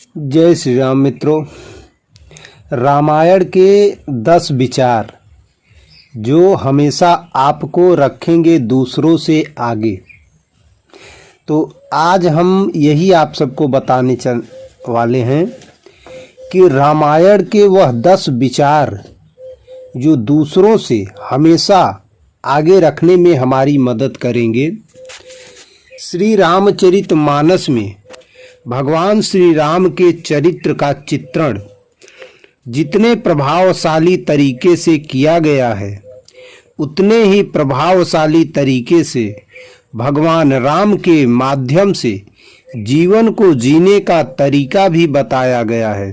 जय श्री राम मित्रों। रामायण के 10 विचार जो हमेशा आपको रखेंगे दूसरों से आगे। तो आज हम यही आप सबको बताने वाले हैं कि रामायण के वह 10 विचार जो दूसरों से हमेशा आगे रखने में हमारी मदद करेंगे। श्री रामचरितमानस में भगवान श्री राम के चरित्र का चित्रण जितने प्रभावशाली तरीके से किया गया है, उतने ही प्रभावशाली तरीके से भगवान राम के माध्यम से जीवन को जीने का तरीका भी बताया गया है।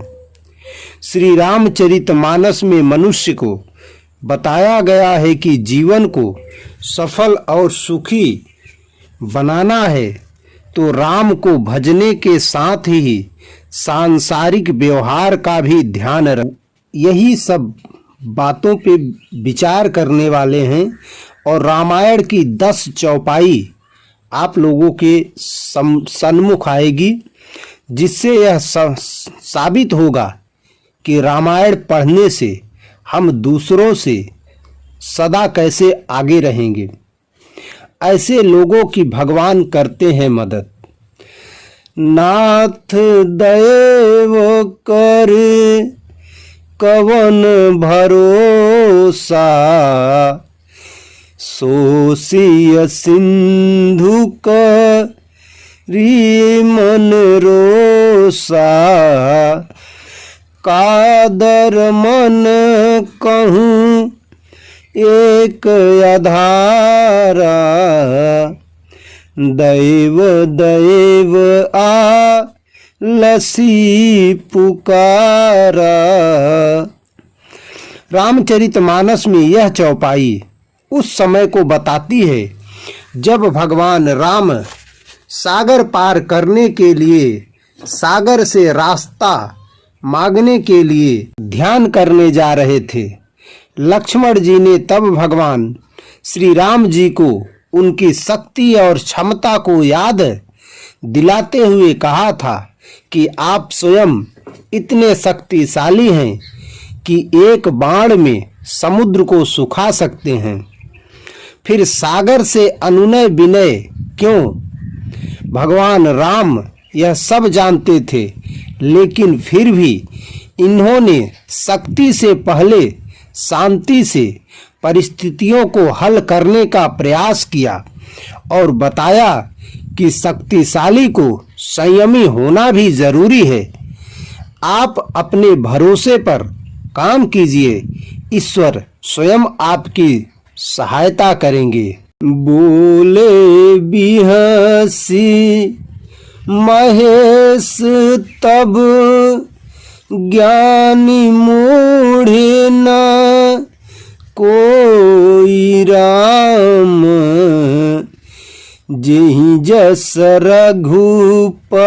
श्री रामचरितमानस में मनुष्य को बताया गया है कि जीवन को सफल और सुखी बनाना है तो राम को भजने के साथ ही सांसारिक व्यवहार का भी ध्यान रख। यही सब बातों पे विचार करने वाले हैं और रामायण की 10 चौपाई आप लोगों के सन्मुख आएगी, जिससे यह साबित होगा कि रामायण पढ़ने से हम दूसरों से सदा कैसे आगे रहेंगे। ऐसे लोगों की भगवान करते हैं मदद। नाथ दैव कर कवन भरोसा, सोसिय सिंधु करी मन रोसा, कादर मन कहूँ एक आधारा, दैव दैव आ लसी पुकारा। रामचरितमानस में यह चौपाई उस समय को बताती है जब भगवान राम सागर पार करने के लिए सागर से रास्ता मांगने के लिए ध्यान करने जा रहे थे। लक्ष्मण जी ने तब भगवान श्री राम जी को उनकी शक्ति और क्षमता को याद दिलाते हुए कहा था कि आप स्वयं इतने शक्तिशाली हैं कि एक बाण में समुद्र को सुखा सकते हैं। फिर सागर से अनुनय विनय क्यों? भगवान राम यह सब जानते थे, लेकिन फिर भी इन्होंने शक्ति से पहले शांति से परिस्थितियों को हल करने का प्रयास किया और बताया कि शक्तिशाली को संयमी होना भी जरूरी है। आप अपने भरोसे पर काम कीजिए, ईश्वर स्वयं आपकी सहायता करेंगे। बोले बिहसी महेश तब ज्ञानी मूढ़े न कोई राम, जेहि जस रघुपति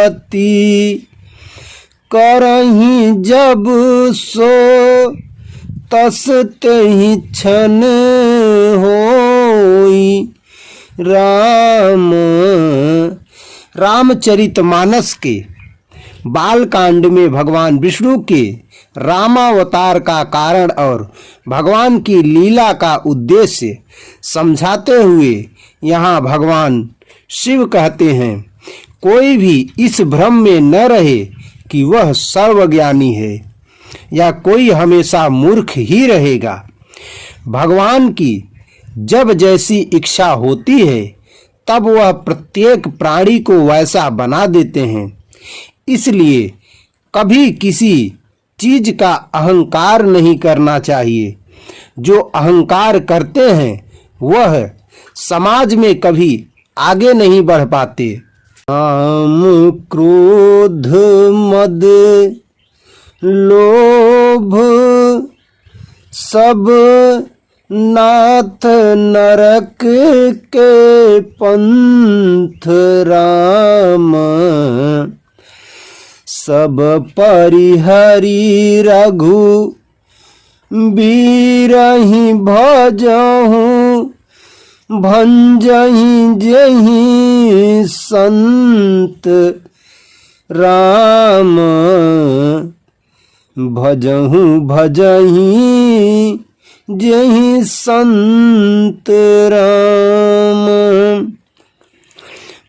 करहि जब सो, तस तेहि छन होई राम। रामचरितमानस के बालकांड में भगवान विष्णु के रामावतार का कारण और भगवान की लीला का उद्देश्य समझाते हुए यहाँ भगवान शिव कहते हैं, कोई भी इस भ्रम में न रहे कि वह सर्वज्ञानी है या कोई हमेशा मूर्ख ही रहेगा। भगवान की जब जैसी इच्छा होती है तब वह प्रत्येक प्राणी को वैसा बना देते हैं। इसलिए कभी किसी चीज का अहंकार नहीं करना चाहिए। जो अहंकार करते हैं वह समाज में कभी आगे नहीं बढ़ पाते। काम क्रोध मद लोभ सब नाथ नरक के पंथ राम, सब परिहरि रघु बीरहि भजहु, भंजहि जेहि संत राम भजहु भजहि जहि संत राम।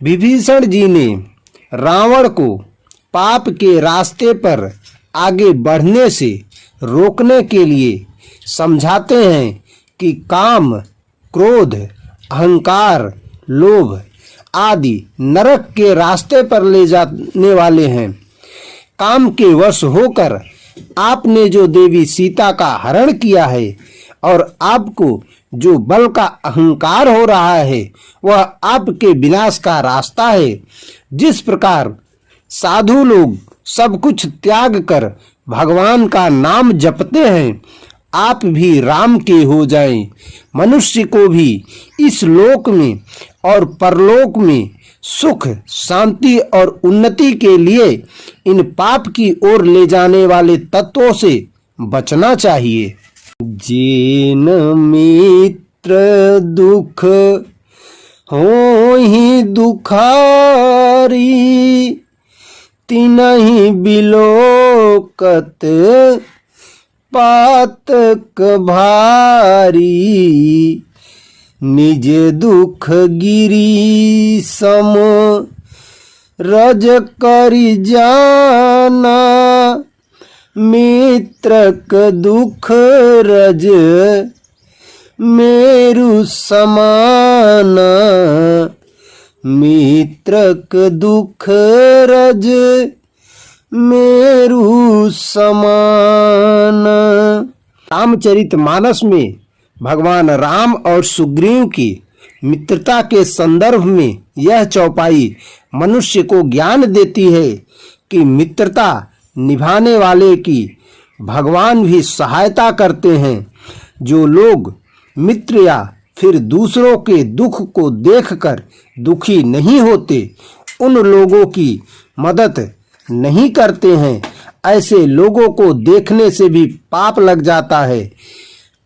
विभीषण जी ने रावण को पाप के रास्ते पर आगे बढ़ने से रोकने के लिए समझाते हैं कि काम, क्रोध, अहंकार, लोभ आदि नरक के रास्ते पर ले जाने वाले हैं। काम के वश होकर आपने जो देवी सीता का हरण किया है और आपको जो बल का अहंकार हो रहा है वह आपके विनाश का रास्ता है। जिस प्रकार साधु लोग सब कुछ त्याग कर भगवान का नाम जपते हैं, आप भी राम के हो जाएं। मनुष्य को भी इस लोक में और परलोक में सुख, शांति और उन्नति के लिए इन पाप की ओर ले जाने वाले तत्वों से बचना चाहिए। जेन मित्र दुख होहि दुखारी, तिनहि बिलोकत पातक भारी। निज दुख गिरी सम रज करि जाना, मित्रक दुख रज मेरु समाना। मित्रक दुख रज मेरु समान। रामचरितमानस में भगवान राम और सुग्रीव की मित्रता के संदर्भ में यह चौपाई मनुष्य को ज्ञान देती है कि मित्रता निभाने वाले की भगवान भी सहायता करते हैं। जो लोग मित्र या फिर दूसरों के दुख को देखकर दुखी नहीं होते, उन लोगों की मदद नहीं करते हैं, ऐसे लोगों को देखने से भी पाप लग जाता है।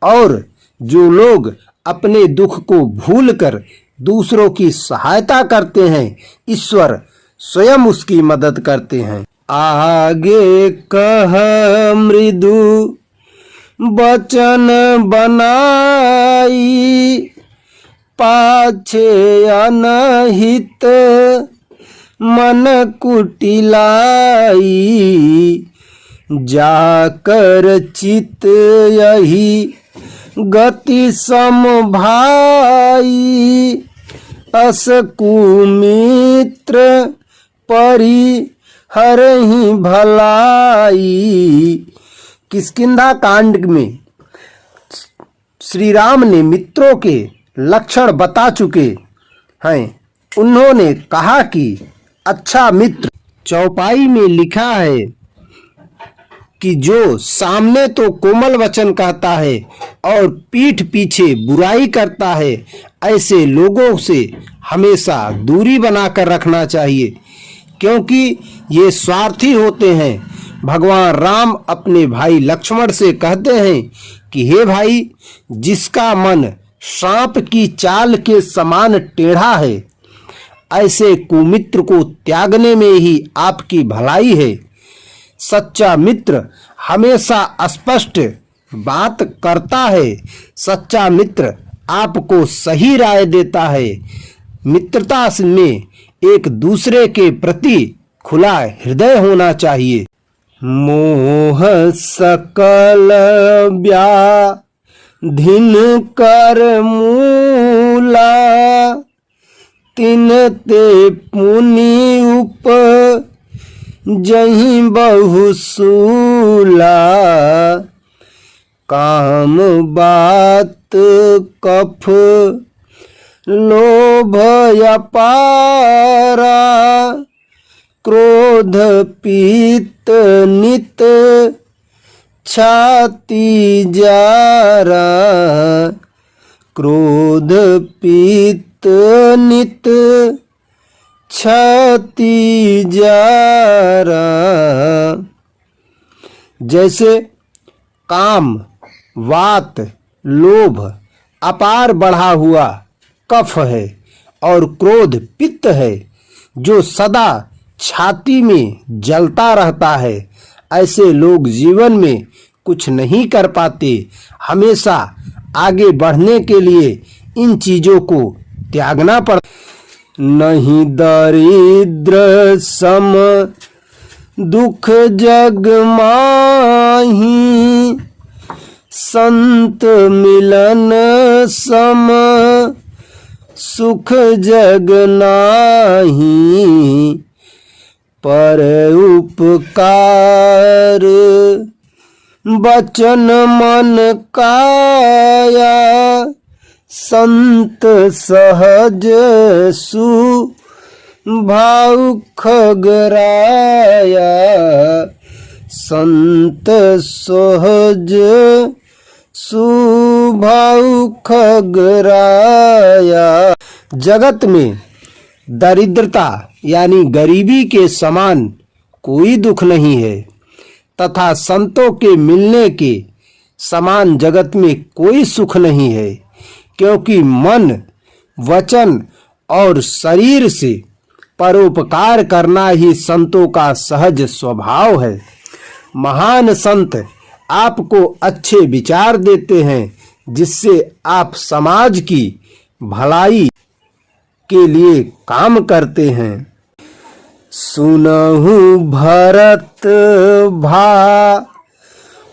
और जो लोग अपने दुख को भूलकर दूसरों की सहायता करते हैं, ईश्वर स्वयं उसकी मदद करते हैं। आगे कह मृदु वचन बनाई, पाछे अनहित मन कुटिलाई। जाकर चित यही गति सम भाई, अस कुमित्र परि हरहि भलाई। किष्किंधा कांड में श्री राम ने मित्रों के लक्षण बता चुके हैं। उन्होंने कहा कि अच्छा मित्र, चौपाई में लिखा है कि जो सामने तो कोमल वचन कहता है और पीठ पीछे बुराई करता है, ऐसे लोगों से हमेशा दूरी बनाकर रखना चाहिए, क्योंकि ये स्वार्थी होते हैं। भगवान राम अपने भाई लक्ष्मण से कहते हैं कि हे भाई, जिसका मन सांप की चाल के समान टेढ़ा है, ऐसे कुमित्र को त्यागने में ही आपकी भलाई है। सच्चा मित्र हमेशा स्पष्ट बात करता है। सच्चा मित्र आपको सही राय देता है। मित्रता में एक दूसरे के प्रति खुला हृदय होना चाहिए। मोह सकल व्याधिन कर मूला, तिन ते पुनि उप जहि बहुसूला। काम बात कफ लोभ अपारा, क्रोध पीत नित छाती जारा। क्रोध पीत नित छाती जारा। जैसे काम, वात, लोभ अपार बढ़ा हुआ कफ है और क्रोध पित्त है, जो सदा छाती में जलता रहता है। ऐसे लोग जीवन में कुछ नहीं कर पाते। हमेशा आगे बढ़ने के लिए इन चीजों को त्यागना पड़ता। नहीं दरिद्र सम दुख जग माही, संत मिलन सम सुख जग नाही। पर उपकार बचन मन काया, संत सहज सुभाव खगराया। संत सहज सुभाव खगराया। जगत में दरिद्रता यानी गरीबी के समान कोई दुख नहीं है तथा संतों के मिलने के समान जगत में कोई सुख नहीं है, क्योंकि मन, वचन और शरीर से परोपकार करना ही संतों का सहज स्वभाव है। महान संत आपको अच्छे विचार देते हैं, जिससे आप समाज की भलाई के लिए काम करते हैं। सुनहु भरत भा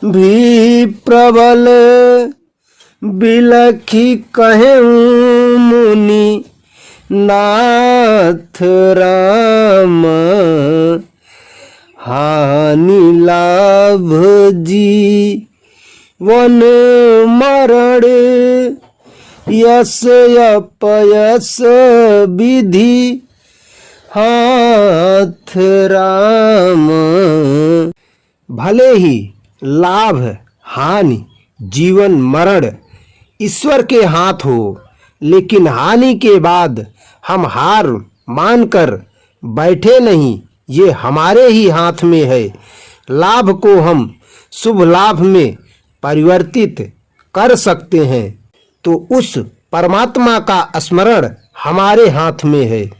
भी प्रबल, बिलखी कहे मुनि नाथ राम। हानि लाभ जीवन मरण, यस अपयस विधि हाथ राम। भले ही लाभ हानि जीवन मरण ईश्वर के हाथ हो, लेकिन हानि के बाद हम हार मानकर बैठे नहीं, ये हमारे ही हाथ में है। लाभ को हम शुभ लाभ में परिवर्तित कर सकते हैं, तो उस परमात्मा का स्मरण हमारे हाथ में है।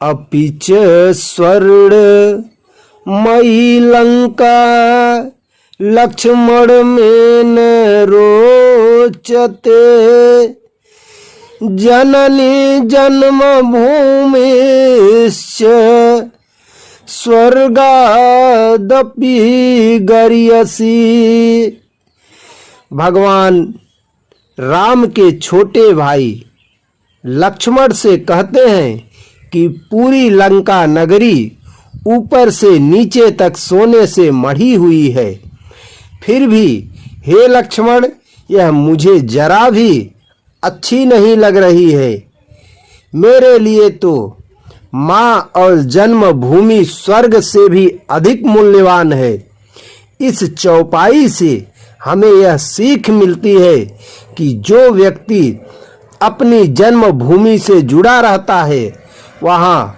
अपिच स्वर्ण मई लंका, लक्ष्मण में न रोचते। जननी जन्म भूमिश्च, स्वर्गादपि गरीयसी। भगवान राम के छोटे भाई लक्ष्मण से कहते हैं कि पूरी लंका नगरी ऊपर से नीचे तक सोने से मढ़ी हुई है, फिर भी हे लक्ष्मण, यह मुझे जरा भी अच्छी नहीं लग रही है। मेरे लिए तो माँ और जन्मभूमि स्वर्ग से भी अधिक मूल्यवान है। इस चौपाई से हमें यह सीख मिलती है कि जो व्यक्ति अपनी जन्मभूमि से जुड़ा रहता है, वहाँ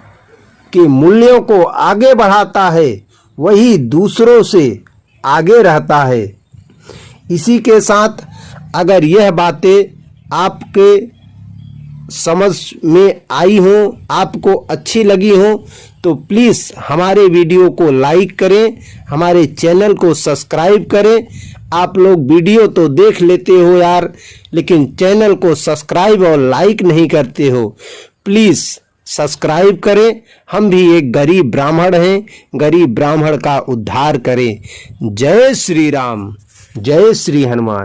के मूल्यों को आगे बढ़ाता है, वही दूसरों से आगे रहता है। इसी के साथ अगर यह बातें आपके समझ में आई हो, आपको अच्छी लगी हो, तो प्लीज़ हमारे वीडियो को लाइक करें, हमारे चैनल को सब्सक्राइब करें। आप लोग वीडियो तो देख लेते हो यार, लेकिन चैनल को सब्सक्राइब और लाइक नहीं करते हो। प्लीज़ सब्सक्राइब करें। हम भी एक गरीब ब्राह्मण हैं, गरीब ब्राह्मण का उद्धार करें। जय श्री राम, जय श्री हनुमान।